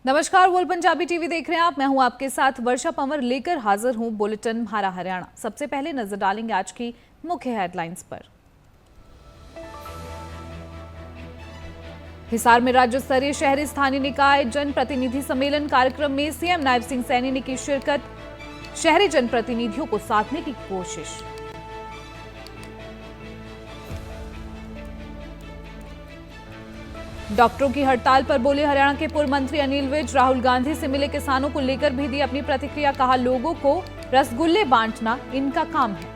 नमस्कार, बोल पंजाबी टीवी देख रहे हैं आप। मैं हूं आपके साथ वर्षा पंवर, लेकर हाजिर हूं बुलेटिन हमारा हरियाणा। सबसे पहले नजर डालेंगे आज की मुख्य हेडलाइंस पर। हिसार में राज्य स्तरीय शहरी स्थानीय निकाय जनप्रतिनिधि सम्मेलन कार्यक्रम में सीएम नायब सिंह सैनी ने की शिरकत। शहरी जनप्रतिनिधियों को साधने की कोशिश। डॉक्टरों की हड़ताल पर बोले हरियाणा के पूर्व मंत्री अनिल विज। राहुल गांधी से मिले किसानों को लेकर भी दी अपनी प्रतिक्रिया। कहा, लोगों को रसगुल्ले बांटना इनका काम है।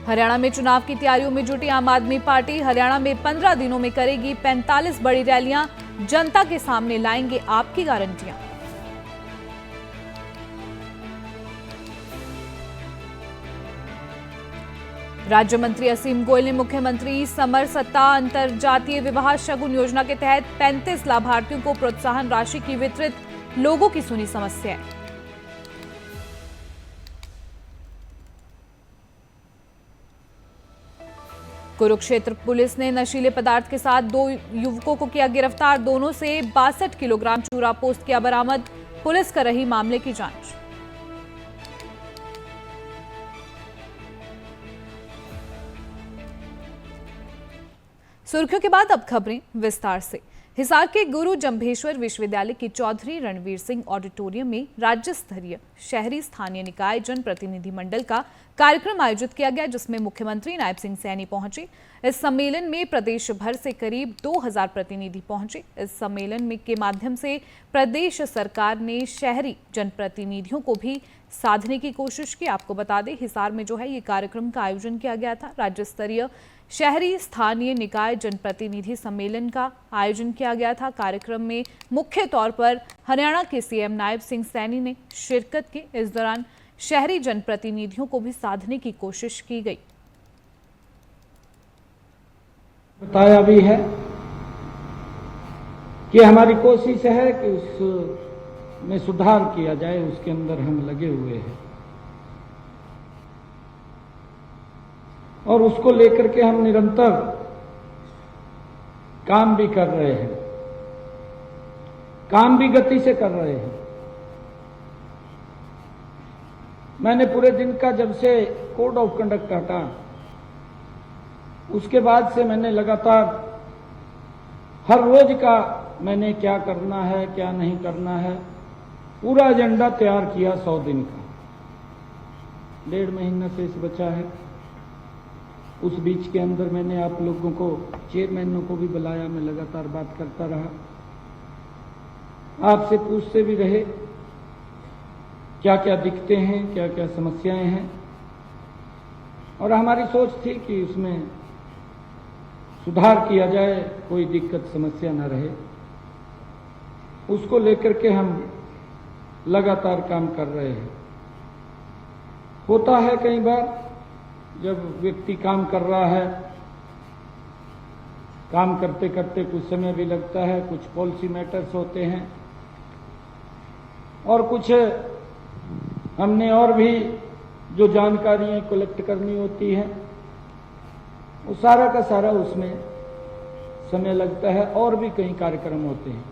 हरियाणा में चुनाव की तैयारियों में जुटी आम आदमी पार्टी। हरियाणा में 15 दिनों में करेगी 45 बड़ी रैलियां। जनता के सामने लाएंगे आपकी गारंटियां। राज्य मंत्री असीम गोयल ने मुख्यमंत्री समर सत्ता अंतरजातीय विवाह शगुन योजना के तहत 35 लाभार्थियों को प्रोत्साहन राशि की वितरित। लोगों की सुनी समस्याएं। कुरुक्षेत्र पुलिस ने नशीले पदार्थ के साथ 2 युवकों को किया गिरफ्तार। दोनों से 62 किलोग्राम चूरा पोस्त किया बरामद। पुलिस कर रही मामले की जांच। सुर्खियों के बाद अब खबरें विस्तार से। हिसार के गुरु जंभेश्वर विश्वविद्यालय की चौधरी रणवीर सिंह ऑडिटोरियम में राज्य स्तरीय शहरी स्थानीय निकाय जनप्रतिनिधि मंडल का कार्यक्रम आयोजित किया गया, जिसमें मुख्यमंत्री नायब सिंह सैनी पहुंचे। इस सम्मेलन में प्रदेश भर से करीब 2000 प्रतिनिधि पहुंचे। इस सम्मेलन में के माध्यम से प्रदेश सरकार ने शहरी जनप्रतिनिधियों को भी साधने की कोशिश की। आपको बता दें, हिसार में जो है ये कार्यक्रम का आयोजन किया गया था। राज्य स्तरीय शहरी स्थानीय निकाय जनप्रतिनिधि सम्मेलन का आयोजन किया गया था। कार्यक्रम में मुख्य तौर पर हरियाणा के सीएम नायब सिंह सैनी ने शिरकत की। इस दौरान शहरी जनप्रतिनिधियों को भी साधने की कोशिश की गई। बताया भी है कि हमारी कोशिश है कि उसमें सुधार किया जाए, उसके अंदर हम लगे हुए हैं और उसको लेकर के हम निरंतर काम भी कर रहे हैं, काम भी गति से कर रहे हैं। मैंने पूरे दिन का, जब से कोड ऑफ कंडक्ट हटा उसके बाद से मैंने लगातार हर रोज का मैंने क्या करना है क्या नहीं करना है पूरा एजेंडा तैयार किया। 100 दिन का 1.5 महीना शेष बचा है। उस बीच के अंदर मैंने आप लोगों को, चेयरमैनों को भी बुलाया, मैं लगातार बात करता रहा, आपसे पूछते भी रहे क्या क्या दिखते हैं, क्या क्या समस्याएं हैं। और हमारी सोच थी कि उसमें सुधार किया जाए, कोई दिक्कत समस्या न रहे। उसको लेकर के हम लगातार काम कर रहे हैं। होता है कई बार जब व्यक्ति काम कर रहा है, काम करते करते कुछ समय भी लगता है, कुछ पॉलिसी मैटर्स होते हैं और कुछ हमने और भी जो जानकारियां कलेक्ट करनी होती हैं, वो सारा का सारा उसमें समय लगता है। और भी कई कार्यक्रम होते हैं,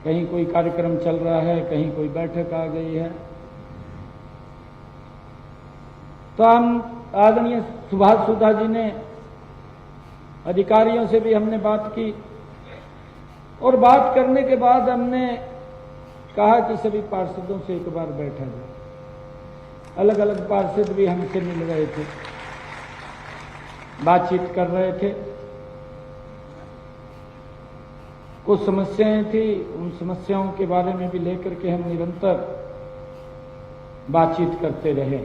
कहीं कोई कार्यक्रम चल रहा है, कहीं कोई बैठक आ गई है। तो हम आदरणीय सुभाष सुधा जी ने, अधिकारियों से भी हमने बात की और बात करने के बाद हमने कहा कि सभी पार्षदों से एक बार बैठा जाए। अलग अलग पार्षद भी हमसे मिल रहे थे, बातचीत कर रहे थे। कुछ समस्याएं थी, उन समस्याओं के बारे में भी लेकर के हम निरंतर बातचीत करते रहे।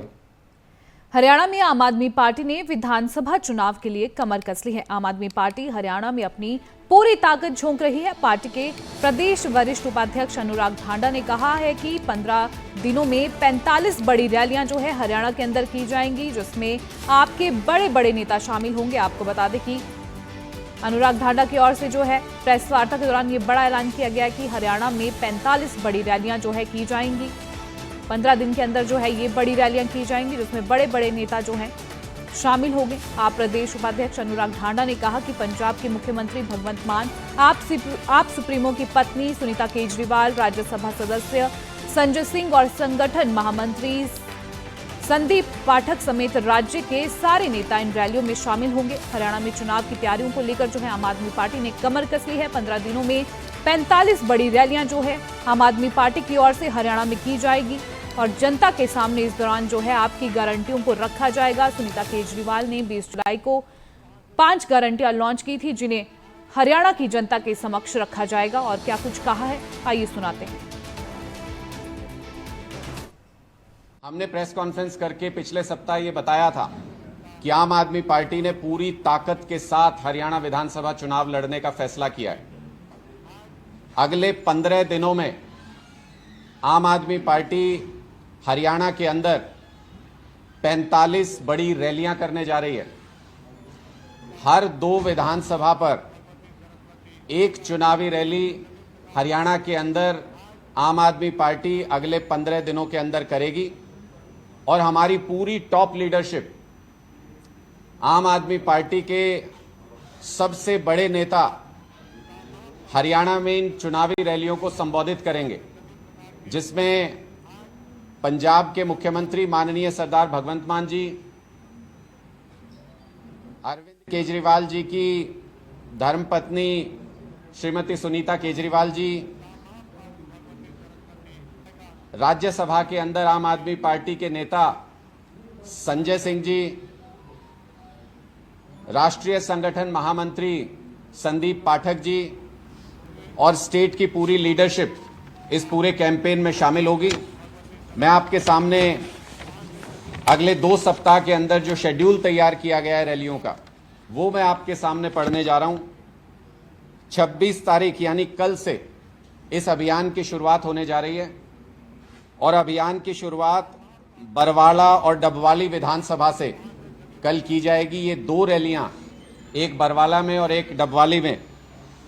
हरियाणा में आम आदमी पार्टी ने विधानसभा चुनाव के लिए कमर कस ली है। आम आदमी पार्टी हरियाणा में अपनी पूरी ताकत झोंक रही है। पार्टी के प्रदेश वरिष्ठ उपाध्यक्ष अनुराग ढांडा ने कहा है कि 15 दिनों में 45 बड़ी रैलियां जो है हरियाणा के अंदर की जाएंगी, जिसमें आपके बड़े बड़े नेता शामिल होंगे। आपको बता दें कि अनुराग ढांडा की ओर से जो है प्रेस वार्ता के दौरान ये बड़ा ऐलान किया गया कि हरियाणा में 45 बड़ी रैलियां जो है की जाएंगी। 15 दिन के अंदर जो है ये बड़ी रैलियां की जाएंगी, जिसमें बड़े बड़े नेता जो हैं शामिल हो गए। आप प्रदेश उपाध्यक्ष अनुराग ढांडा ने कहा कि पंजाब के मुख्यमंत्री भगवंत मान, आप सुप्रीमो की पत्नी सुनीता केजरीवाल, राज्यसभा सदस्य संजय सिंह और संगठन महामंत्री संदीप पाठक समेत राज्य के सारे नेता इन रैलियों में शामिल होंगे। हरियाणा में चुनाव की तैयारियों को लेकर जो है आम आदमी पार्टी ने कमर कस ली है। 15 दिनों में 45 बड़ी रैलियां जो है आम आदमी पार्टी की ओर से हरियाणा में की जाएगी और जनता के सामने इस दौरान जो है आपकी गारंटियों को रखा जाएगा। सुनीता केजरीवाल ने 20 जुलाई को 5 गारंटियां लॉन्च की थी, जिन्हें हरियाणा की जनता के समक्ष रखा जाएगा। और क्या कुछ कहा है, आइए सुनाते हैं। हमने प्रेस कॉन्फ्रेंस करके पिछले सप्ताह ये बताया था कि आम आदमी पार्टी ने पूरी ताकत के साथ हरियाणा विधानसभा चुनाव लड़ने का फैसला किया है। अगले 15 दिनों में आम आदमी पार्टी हरियाणा के अंदर 45 बड़ी रैलियां करने जा रही है। हर 2 विधानसभा पर एक चुनावी रैली हरियाणा के अंदर आम आदमी पार्टी अगले 15 दिनों के अंदर करेगी और हमारी पूरी टॉप लीडरशिप, आम आदमी पार्टी के सबसे बड़े नेता हरियाणा में इन चुनावी रैलियों को संबोधित करेंगे, जिसमें पंजाब के मुख्यमंत्री माननीय सरदार भगवंत मान जी, अरविंद केजरीवाल जी की धर्मपत्नी श्रीमती सुनीता केजरीवाल जी, राज्यसभा के अंदर आम आदमी पार्टी के नेता संजय सिंह जी, राष्ट्रीय संगठन महामंत्री संदीप पाठक जी और स्टेट की पूरी लीडरशिप इस पूरे कैंपेन में शामिल होगी। मैं आपके सामने अगले 2 सप्ताह के अंदर जो शेड्यूल तैयार किया गया है रैलियों का, वो मैं आपके सामने पढ़ने जा रहा हूं। 26 तारीख यानी कल से इस अभियान की शुरुआत होने जा रही है और अभियान की शुरुआत बरवाला और डबवाली विधानसभा से कल की जाएगी। ये 2 रैलियां, एक बरवाला में और एक डबवाली में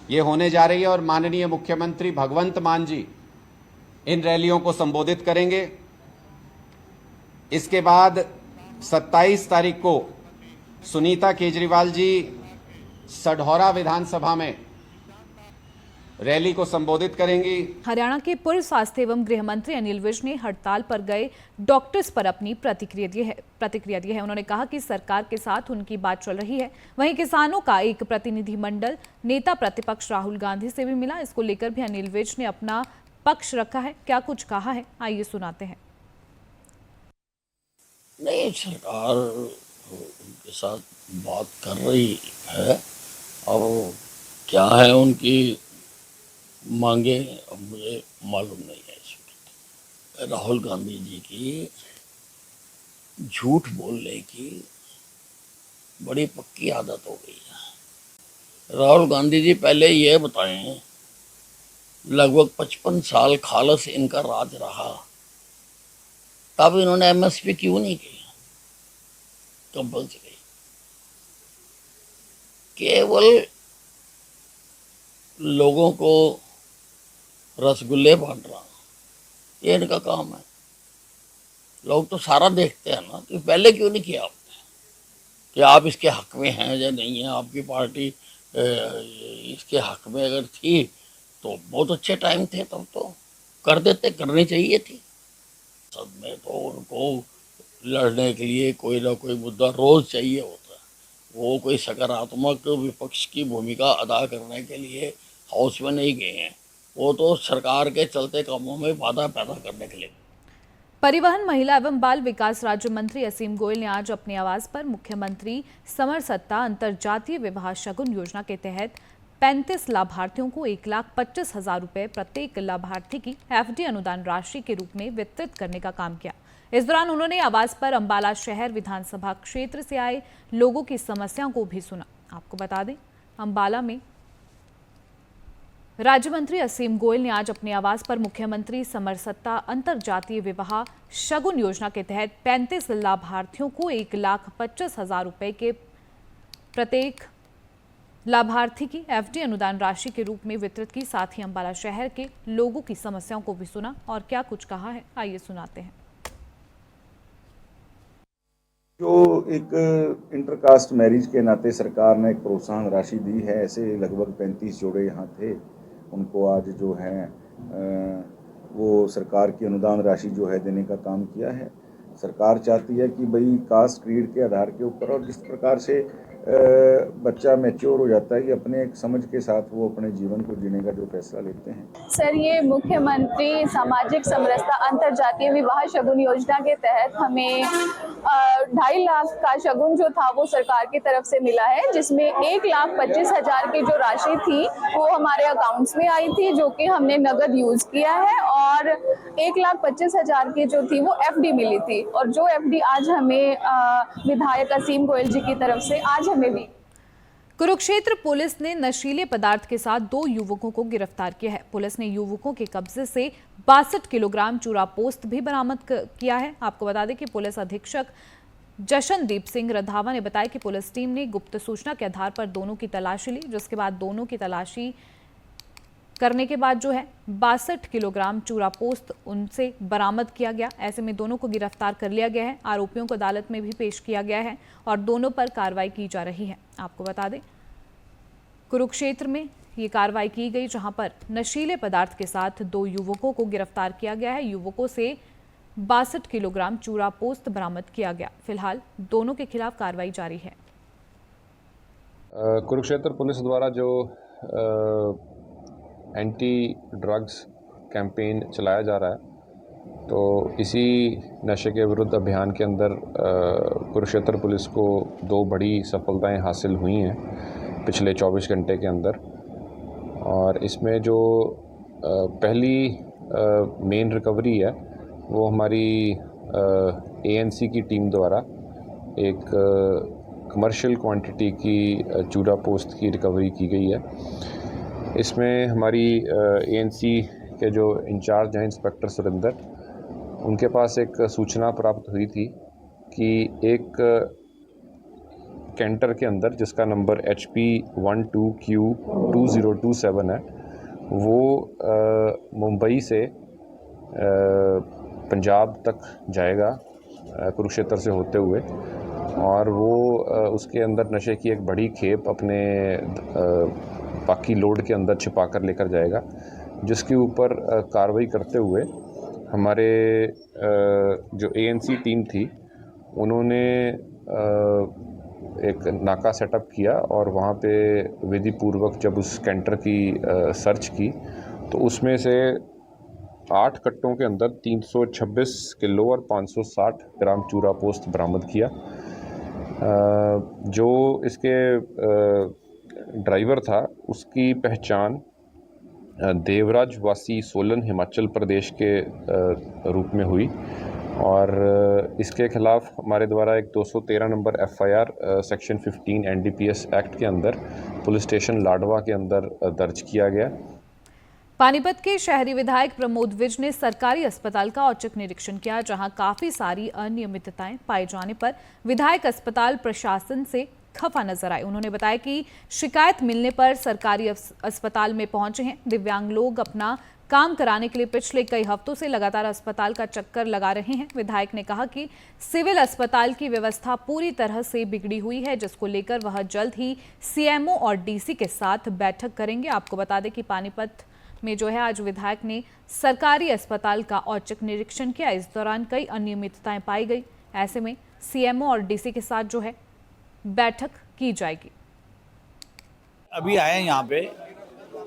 ये होने जा रही है और माननीय मुख्यमंत्री भगवंत मान जी इन रैलियों को संबोधित करेंगे। इसके बाद 27 तारीख को सुनीता केजरीवाल जी सढौरा विधानसभा में रैली को संबोधित करेंगी। हरियाणा के पूर्व स्वास्थ्य एवं गृह मंत्री अनिल विज ने हड़ताल पर गए डॉक्टर्स पर अपनी प्रतिक्रिया दी है। उन्होंने कहा कि सरकार के साथ उनकी बात चल रही है। वहीं किसानों का एक प्रतिनिधिमंडल नेता प्रतिपक्ष राहुल गांधी से भी मिला। इसको लेकर भी अनिल विज ने अपना पक्ष रखा है। क्या कुछ कहा है, आइए सुनाते हैं। नहीं, सरकार उनके साथ बात कर रही है और क्या है उनकी मांगे अब मुझे मालूम नहीं है। इसमें राहुल गांधी जी की झूठ बोलने की बड़ी पक्की आदत हो गई है। राहुल गांधी जी पहले ये बताएं, लगभग 55 साल खालस इनका राज रहा, तब इन्होंने एमएसपी क्यों नहीं की कंपल्सरी? केवल लोगों को रसगुल्ले बांट रहा, ये इनका काम है। लोग तो सारा देखते हैं ना, तो पहले क्यों नहीं किया आपने कि आप इसके हक में हैं या नहीं है? आपकी पार्टी इसके हक में अगर थी तो बहुत अच्छे टाइम थे, तब तो कर देते, करनी चाहिए थी। सब में तो उनको लड़ने के लिए कोई ना कोई मुद्दा रोज चाहिए होता है। वो कोई सकारात्मक विपक्ष की भूमिका अदा करने के लिए हाउस में नहीं गए हैं, वो तो सरकार के चलते कामों में बाधा पैदा करने के लिए। परिवहन, महिला एवं बाल विकास राज्य मंत्री असीम गोयल ने आज अपने आवास पर मुख्यमंत्री समरसत्ता अंतरजातीय विवाह शगुन योजना के तहत 35 लाभार्थियों को 1,25,000 रुपए प्रत्येक लाभार्थी की एफडी अनुदान राशि के रूप में वितरित करने का काम किया। इस दौरान उन्होंने आवास पर अंबाला शहर विधानसभा क्षेत्र से आए लोगों की समस्याओं को भी सुना। आपको बता दें, अंबाला में राज्य मंत्री असीम गोयल ने आज अपने आवास पर मुख्यमंत्री समरसत्ता अंतरजातीय विवाह शगुन योजना के तहत 35 लाभार्थियों को 1,25,000 रुपए के प्रत्येक लाभार्थी की एफडी अनुदान राशि के रूप में वितरित की। साथ ही अंबाला शहर के लोगों की समस्याओं को भी सुना और क्या कुछ कहा है, आइए सुनाते हैं। जो एक इंटरकास्ट मैरिज के नाते सरकार ने एक प्रोत्साहन राशि दी है, ऐसे लगभग 35 जोड़े यहाँ थे, उनको आज जो है वो सरकार की अनुदान राशि जो है देने का काम किया है। सरकार चाहती है कि भाई कास्ट क्रीड के आधार के ऊपर और जिस प्रकार से बच्चा मैच्योर हो जाता है कि अपने एक समझ के साथ वो अपने जीवन को जीने का जो फैसला लेते हैं। सर, ये मुख्यमंत्री सामाजिक समरसता अंतरजातीय विवाह शगुन योजना के तहत हमें 2.5 लाख का शगुन जो था वो सरकार की तरफ से मिला है, जिसमें 1,25,000 की जो राशि थी वो हमारे अकाउंट्स में आई थी, जो कि हमने नगद यूज किया है, और 1,25,000 की जो थी वो FD मिली थी, और जो FD आज हमें विधायक असीम गोयल जी की तरफ से आज हमें भी। कुरुक्षेत्र पुलिस ने नशीले पदार्थ के साथ 2 युवकों को गिरफ्तार किया है। पुलिस ने युवकों के कब्जे से 62 किलोग्राम चूरा पोस्त भी बरामद किया है। आपको बता दें कि पुलिस अधीक्षक जशनदीप सिंह रंधावा ने बताया कि पुलिस टीम ने गुप्त सूचना के आधार पर दोनों की तलाशी ली, जिसके बाद दोनों की तलाशी करने के बाद जो है 62 किलोग्राम चूरा पोस्त उनसे बरामद किया गया। ऐसे में दोनों को गिरफ्तार कर लिया गया है। आरोपियों को अदालत में भी पेश किया गया है और दोनों पर कार्रवाई की जा रही है। आपको बता दें कुरुक्षेत्र में ये कार्रवाई की गई, जहां पर नशीले पदार्थ के साथ 2 युवकों को गिरफ्तार किया गया है। युवकों से 62 किलोग्राम चूरा पोस्त बरामद किया गया। फिलहाल दोनों के खिलाफ कार्रवाई जारी है। कुरुक्षेत्र पुलिस द्वारा जो एंटी ड्रग्स कैंपेन चलाया जा रहा है, तो इसी नशे के विरुद्ध अभियान के अंदर कुरुक्षेत्र पुलिस को 2 बड़ी सफलताएं हासिल हुई हैं पिछले 24 घंटे के अंदर। और इसमें जो पहली मेन रिकवरी है वो हमारी ANC की टीम द्वारा एक कमर्शियल क्वांटिटी की चूरा पोस्त की रिकवरी की गई है। इसमें हमारी ANC के जो इंचार्ज हैं इंस्पेक्टर सुरेंद्र, उनके पास एक सूचना प्राप्त हुई थी कि एक कैंटर के अंदर जिसका नंबर HP 12Q2027 है, वो मुंबई से पंजाब तक जाएगा कुरुक्षेत्र से होते हुए, और वो उसके अंदर नशे की एक बड़ी खेप अपने बाकी लोड के अंदर छिपा कर लेकर जाएगा, जिसके ऊपर कार्रवाई करते हुए हमारे जो ANC टीम थी उन्होंने एक नाका सेटअप किया और वहाँ पे विधि पूर्वक जब उस कैंटर की सर्च की तो उसमें से 8 कट्टों के अंदर 326 किलो और 560 ग्राम चूरा पोस्त बरामद किया। जो इसके ड्राइवर था उसकी पहचान देवराज वासी सोलन हिमाचल प्रदेश के रूप में हुई, और इसके खिलाफ हमारे द्वारा एक 213 number FIR section 15 NDPS act के अंदर पुलिस स्टेशन लाडवा के अंदर दर्ज किया गया। पानीपत के शहरी विधायक प्रमोद विज ने सरकारी अस्पताल का औचक निरीक्षण किया, जहां काफी सारी अनियमितताएं पाए जाने पर विधायक अस्पताल प्रशासन से खफा नजर आए। उन्होंने बताया कि शिकायत मिलने पर सरकारी अस्पताल में पहुंचे हैं। दिव्यांग लोग अपना काम कराने के लिए पिछले कई हफ्तों से लगातार अस्पताल का चक्कर लगा रहे हैं। विधायक ने कहा कि सिविल अस्पताल की व्यवस्था पूरी तरह से बिगड़ी हुई है, जिसको लेकर वह जल्द ही CMO और DC के साथ बैठक करेंगे। आपको बता दें कि पानीपत में जो है आज विधायक ने सरकारी अस्पताल का औचक निरीक्षण किया। इस दौरान कई अनियमितताएं पाई गई। ऐसे में CMO और DC के साथ जो है बैठक की जाएगी। अभी आए यहाँ पे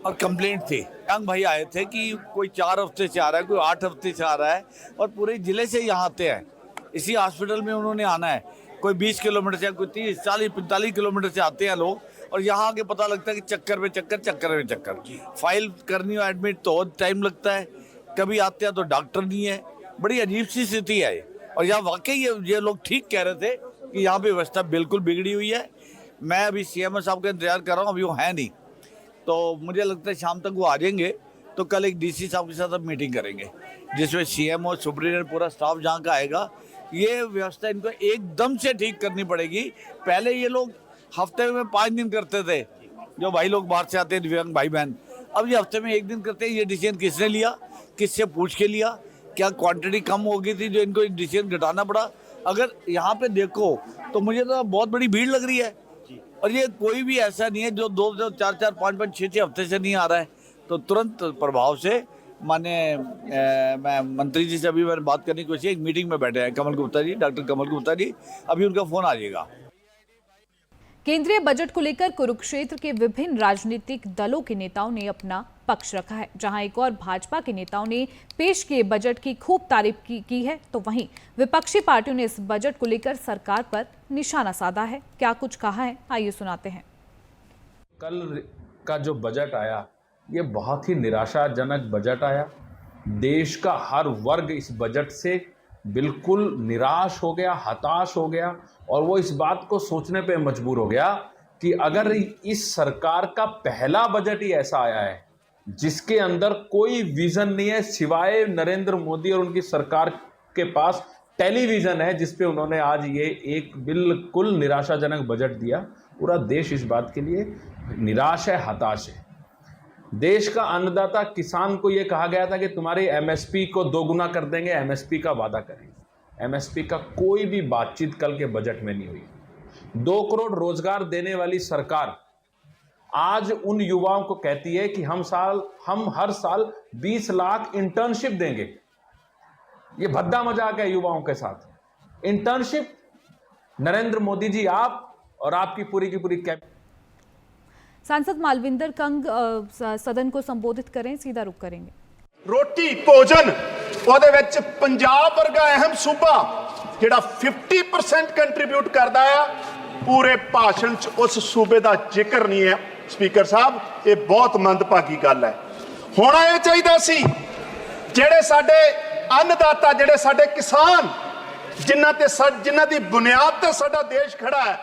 और कंप्लेंट थी, यंग भाई आए थे कि कोई 4 हफ्ते से आ रहा है, कोई 8 हफ्ते से आ रहा है, और पूरे जिले से यहाँ आते हैं। इसी हॉस्पिटल में उन्होंने आना है, कोई 20 किलोमीटर से, कोई 30, 40, 45 किलोमीटर से आते हैं लोग, और यहाँ आके पता लगता है कि चक्कर में चक्कर। फाइल करनी हो एडमिट तो टाइम लगता है, कभी आते हैं तो डॉक्टर नहीं है। बड़ी अजीब सी स्थिति है। और यहाँ वाकई ये लोग ठीक कह रहे थे कि यहाँ पे व्यवस्था बिल्कुल बिगड़ी हुई है। मैं अभी CMO साहब का इंतजार कर रहा हूँ, अभी वो है नहीं, तो मुझे लगता है शाम तक वो आ जाएंगे। तो कल एक DC साहब के साथ अब मीटिंग करेंगे, जिसमें CMO सुप्रीडेंट पूरा स्टाफ जहाँ का आएगा। ये व्यवस्था इनको एकदम से ठीक करनी पड़ेगी। पहले ये लोग हफ्ते में 5 दिन करते थे, जो भाई लोग बाहर से आते हैं दिव्यांग भाई बहन, अब ये हफ्ते में 1 दिन करते हैं। ये डिसीजन किसने लिया, किससे पूछ के लिया, क्या क्वांटिटी कम हो गई थी जो इनको डिसीजन घटाना पड़ा? अगर यहाँ पे देखो तो मुझे तो बहुत बड़ी भीड़ लग रही है, और ये कोई भी ऐसा नहीं है जो 2 4 4 5 5 6 6 हफ्ते से नहीं आ रहा है। तो तुरंत प्रभाव से मैं मंत्री जी से अभी मैंने बात करने की कोशिश, एक मीटिंग में बैठे हैं कमल गुप्ता जी, डॉक्टर कमल गुप्ता जी, अभी उनका फोन आ जाएगा। केंद्रीय बजट को लेकर कुरुक्षेत्र के विभिन्न राजनीतिक दलों के नेताओं ने अपना पक्ष रखा है। जहां एक और भाजपा के नेताओं ने पेश किए बजट की खूब तारीफ की है, तो वहीं विपक्षी पार्टियों ने इस बजट को लेकर सरकार पर निशाना साधा है। क्या कुछ कहा है, आइए सुनाते हैं। कल का जो बजट आया, ये बहुत ही निराशाजनक बजट आया। देश का हर वर्ग इस बजट से बिल्कुल निराश हो गया, हताश हो गया, और वो इस बात को सोचने पे मजबूर हो गया कि अगर इस सरकार का पहला बजट ही ऐसा आया है जिसके अंदर कोई विजन नहीं है, सिवाय नरेंद्र मोदी और उनकी सरकार के पास टेलीविजन है जिस पे उन्होंने आज ये एक बिल्कुल निराशाजनक बजट दिया। पूरा देश इस बात के लिए निराश है, हताश है। देश का अन्नदाता किसान को ये कहा गया था कि तुम्हारी एमएसपी को 2 गुना कर देंगे, एमएसपी का वादा करेंगे। एमएसपी का कोई भी बातचीत कल के बजट में नहीं हुई। 2 करोड़ रोजगार देने वाली सरकार आज उन युवाओं को कहती है कि हम हर साल 20 लाख इंटर्नशिप देंगे। ये भद्दा मजाक है युवाओं के साथ। इंटर्नशिप नरेंद्र मोदी जी, आप और आपकी पूरी की पूरी कैबिनेट। सांसद मालविंदर कंग सदन को संबोधित करें, सीधा रुख करेंगे। रोटी भोजन ਉਹਦੇ ਵਿੱਚ ਪੰਜਾਬ ਵਰਗਾ ਅਹਿਮ ਸੂਬਾ ਜਿਹੜਾ 50% ਕੰਟਰੀਬਿਊਟ ਕਰਦਾ ਆ, ਪੂਰੇ ਭਾਸ਼ਣ 'ਚ ਉਸ ਸੂਬੇ ਦਾ ਜ਼ਿਕਰ ਨਹੀਂ ਹੈ। ਸਪੀਕਰ ਸਾਹਿਬ, ਇਹ ਬਹੁਤ ਮੰਦਭਾਗੀ ਗੱਲ ਹੈ। ਹੋਣਾ ਇਹ ਚਾਹੀਦਾ ਸੀ ਜਿਹੜੇ ਸਾਡੇ ਅੰਨਦਾਤਾ, ਜਿਹੜੇ ਸਾਡੇ ਕਿਸਾਨ, ਜਿਨ੍ਹਾਂ ਦੀ ਬੁਨਿਆਦ ਤੇ ਸਾਡਾ ਦੇਸ਼ ਖੜਾ ਹੈ,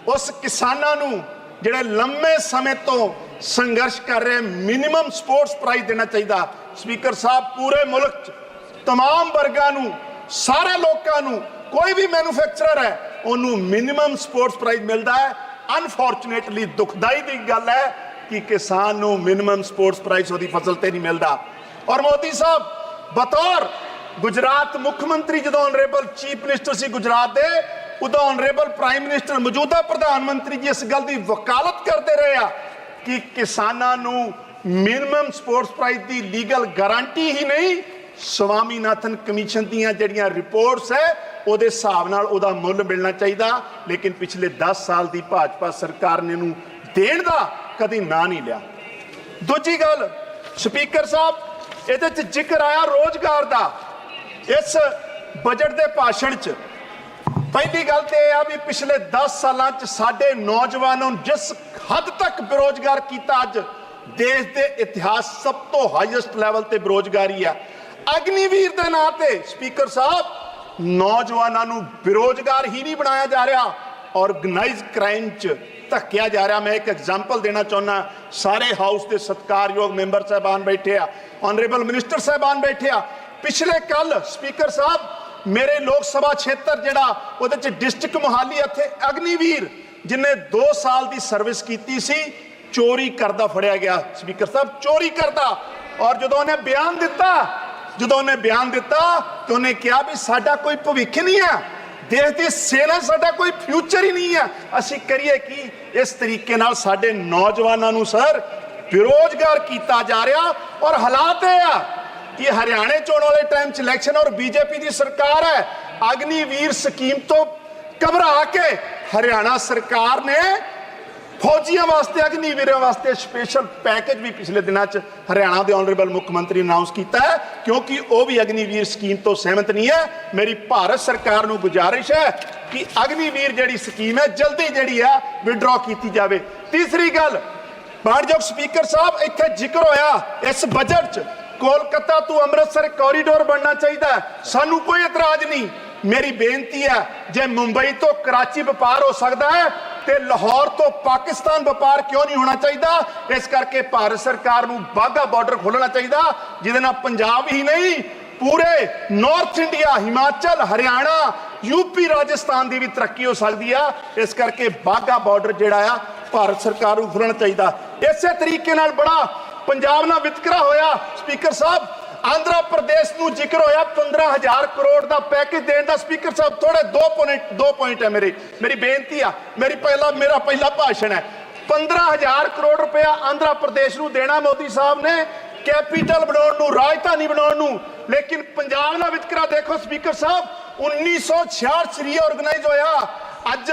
ਉਸ ਕਿਸਾਨਾਂ ਨੂੰ ਜਿਹੜੇ ਲੰਮੇ ਸਮੇਂ ਤੋਂ ਸੰਘਰਸ਼ ਕਰ ਰਹੇ ਮਿਨੀਮਮ ਸਪੋਰਟਸ ਪ੍ਰਾਈਜ਼ ਦੇਣਾ ਚਾਹੀਦਾ। ਸਪੀਕਰ ਸਾਹਿਬ, ਪੂਰੇ ਮੁਲਕ 'ਚ तमाम वर्गां नूं, सारे लोकां नूं, कोई भी मैन्युफैक्चरर है उन्होंने मिनिमम स्पोर्ट्स प्राइज मिलता है। अनफॉर्चुनेटली दुखदाई दी गल है कि किसान नूं मिनिमम स्पोर्ट्स प्राइज उसदी फसल ते नहीं मिलता। और मोदी साहब बतौर गुजरात मुख्यमंत्री जो ऑनरेबल चीफ मिनिस्टर सी गुजरात दे, उदों ऑनरेबल प्राइम मिनिस्टर मौजूदा प्रधानमंत्री जी इस गल की वकालत करते रहे कि किसानां नूं मिनिमम स्पोर्ट्स प्राइज की लीगल गारंटी ही नहीं, स्वामीनाथन कमीशन ਦੀਆਂ ਜਿਹੜੀਆਂ ਰਿਪੋਰਟਸ ਹੈ ਉਹਦੇ ਹਿਸਾਬ ਨਾਲ ਉਹਦਾ ਮੁੱਲ ਮਿਲਣਾ ਚਾਹੀਦਾ। ਲੇਕਿਨ ਪਿਛਲੇ 10 ਸਾਲ ਦੀ ਭਾਜਪਾ ਸਰਕਾਰ ਨੇ ਨੂੰ ਦੇਣ ਦਾ ਕਦੀ ਨਾਂ ਨਹੀਂ ਲਿਆ। ਦੂਜੀ ਗੱਲ ਸਪੀਕਰ ਸਾਹਿਬ, ਇਹਦੇ 'ਚ ਜ਼ਿਕਰ ਆਇਆ ਰੋਜ਼ਗਾਰ ਦਾ ਇਸ ਬਜਟ ਦੇ ਭਾਸ਼ਣ 'ਚ। ਪਹਿਲੀ ਗੱਲ ਤੇ ਇਹ ਆ ਵੀ ਪਿਛਲੇ 10 ਸਾਲਾਂ 'ਚ ਸਾਡੇ ਨੌਜਵਾਨਾਂ ਨੂੰ ਜਿਸ ਹੱਦ ਤੱਕ ਬੇਰੋਜ਼ਗਾਰ ਕੀਤਾ, ਅੱਜ ਦੇਸ਼ ਦੇ ਇਤਿਹਾਸ ਸਭ ਤੋਂ ਹਾਈਐਸਟ ਲੈਵਲ ਤੇ ਬੇਰੋਜ਼ਗਾਰੀ ਆ। अग्निवीर के नां ते स्पीकर साहब नौजवानों को बेरोजगार ही नहीं बनाया जा रहा, ऑर्गेनाइज क्राइम च धक्या जा रहा। मैं एक एग्जाम्पल देना चाहना, सारे हाउस के सत्कारयोग मैंबर साहबान बैठे आ, ऑनरेबल मिनिस्टर साहबान बैठे आ। पिछले कल स्पीकर साहब मेरे लोक सभा क्षेत्र जिहड़ा उहदे च डिस्ट्रिक्ट मोहाली इत्थे अग्निवीर जिन्हें 2 साल की सर्विस की सी, चोरी करदा फड़िया गया। स्पीकर साहब, चोरी करदा, और जो उन्हें बयान दिता तो उन्हें कहा भी साडा कोई भविख नहीं है, देश की सेना साडा कोई फ्यूचर ही नहीं है, असी करिए कि इस तरीके नाल साडे नौजवानों नूं सर बेरोजगार किया जा रहा। और हालात है कि हरियाणे चोण वाले टाइम च इलैक्शन और बीजेपी की सरकार है, अग्निवीर स्कीम तो घबरा के हरियाणा सरकार ने फौजियों वास्ते, अग्निवीरों वास्ते स्पेशल पैकेज भी पिछले दिनों च हरियाणा के ऑनरेबल मुख्यमंत्री अनाउंस किया है, क्योंकि वह भी अग्निवीर स्कीम तो सहमत नहीं है। मेरी भारत सरकार को गुजारिश है कि अग्निवीर जी स्कीम है जल्दी जी है विड्रॉ की जाए। तीसरी गल, मानयोग स्पीकर साहब, इत्थे जिक्र होया इस बजट च कोलकाता तो अमृतसर कॉरीडोर बनना चाहिए, सानू कोई एतराज नहीं। मेरी बेनती है, जे मुंबई तो कराची व्यापार हो सकता है तो लाहौर तो पाकिस्तान व्यापार क्यों नहीं होना चाहिए। इस करके भारत सरकार को बाघा बॉर्डर खोलना चाहिए, जिहदे नाल पंजाब ही नहीं पूरे north India, Himachal, Haryana, UP, Rajasthan की भी तरक्की हो सकती है। इस करके बाघा बॉर्डर जिहड़ा आ भारत सरकार को खोलना चाहिए। इस तरीके नाल बड़ा पंजाब नाल वितकरा होया। स्पीकर साहब, ਆਂਧਰਾ ਪ੍ਰਦੇਸ਼ ਨੂੰ ਜ਼ਿਕਰ ਹੋਇਆ 15000 ਕਰੋੜ ਦਾ ਪੈਕੇਜ ਦੇਣ ਦਾ। ਸਪੀਕਰ ਸਾਹਿਬ ਥੋੜੇ ਦੋ ਪੁਆਇੰਟ ਹੈ ਮੇਰੀ ਬੇਨਤੀ ਆ, ਮੇਰਾ ਪਹਿਲਾ ਭਾਸ਼ਣ ਹੈ। 15000 ਕਰੋੜ ਰੁਪਇਆ ਆਂਧਰਾ ਪ੍ਰਦੇਸ਼ ਨੂੰ ਦੇਣਾ ਮੋਦੀ ਸਾਹਿਬ ਨੇ ਕੈਪੀਟਲ ਬਣਾਉਣ ਨੂੰ, ਰਾਜਧਾਨੀ ਬਣਾਉਣ ਨੂੰ। ਲੇਕਿਨ ਪੰਜਾਬ ਦਾ ਵਿਤਕਰਾ ਦੇਖੋ ਸਪੀਕਰ ਸਾਹਿਬ, 1966 ਰੀਆਰਗਨਾਈਜ਼ ਹੋਇਆ। ਅੱਜ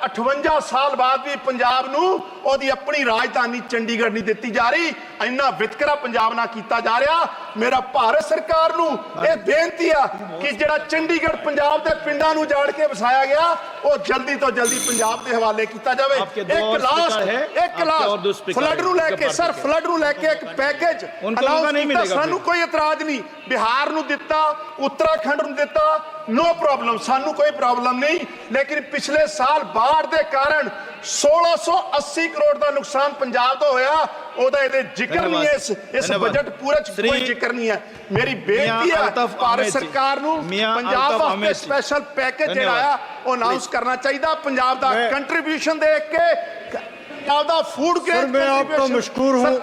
58 ਸਾਲ ਬਾਅਦ ਵੀ ਪੰਜਾਬ ਨੂੰ ਉਹਦੀ ਆਪਣੀ ਰਾਜਧਾਨੀ ਚੰਡੀਗੜ੍ਹ ਨਹੀਂ ਦਿੱਤੀ ਜਾ ਰਹੀ। ਇੰਨਾ ਵਿਤਕਰਾ ਪੰਜਾਬ ਨਾਲ ਕੀਤਾ ਜਾ ਰਿਹਾ। ਮੇਰਾ ਭਾਰਤ ਸਰਕਾਰ ਨੂੰ ਇਹ ਬੇਨਤੀ ਆ ਕਿ ਜਿਹੜਾ ਚੰਡੀਗੜ੍ਹ ਪੰਜਾਬ ਦੇ ਪਿੰਡਾਂ ਨੂੰ ਜਾੜ ਕੇ ਵਸਾਇਆ ਗਿਆ ਉਹ ਜਲਦੀ ਤੋਂ ਜਲਦੀ ਪੰਜਾਬ ਦੇ ਹਵਾਲੇ ਕੀਤਾ ਜਾਵੇ। ਇੱਕ ਲਾਸਟ ਫਲੱਡ ਨੂੰ ਲੈ ਕੇ ਸਰ, ਫਲੱਡ ਨੂੰ ਲੈ ਕੇ ਇੱਕ ਪੈਕੇਜ ਅਨਾਉਂਸ ਕੀਤਾ। ਸਾਨੂੰ ਕੋਈ ਇਤਰਾਜ਼ ਨਹੀਂ, ਬਿਹਾਰ ਨੂੰ ਦਿੱਤਾ, ਉੱਤਰਾਖੰਡ ਨੂੰ ਦਿੱਤਾ, नो प्रॉब्लम, सानू कोई प्रॉब्लम नहीं। लेकिन पिछले साल बाढ़ के कारण 1680 करोड़ का नुकसान पंजाब तो होया, ओदा इहदे जिक्र नहीं है। इस बजट पूरे च कोई जिक्र नहीं है। मेरी बेनती है भारत सरकार नू पंजाब वास्ते स्पेशल पैकेज जिहड़ा आ ओ अनाउंस करना चाहिए। पंजाब दा कंट्रीब्यूशन देख के पंजाब दा फूड ग्रेड। मैं आपका मशकूर हूं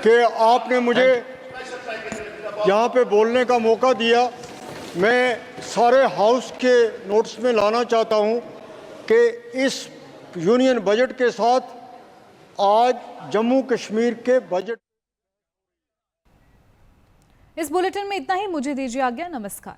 कि आपने मुझे यहाँ पे बोलने का मौका दिया। मैं सारे हाउस के नोट्स में लाना चाहता हूं कि इस यूनियन बजट के साथ आज जम्मू कश्मीर के बजट। इस बुलेटिन में इतना ही। मुझे दीजिए आज्ञा। नमस्कार।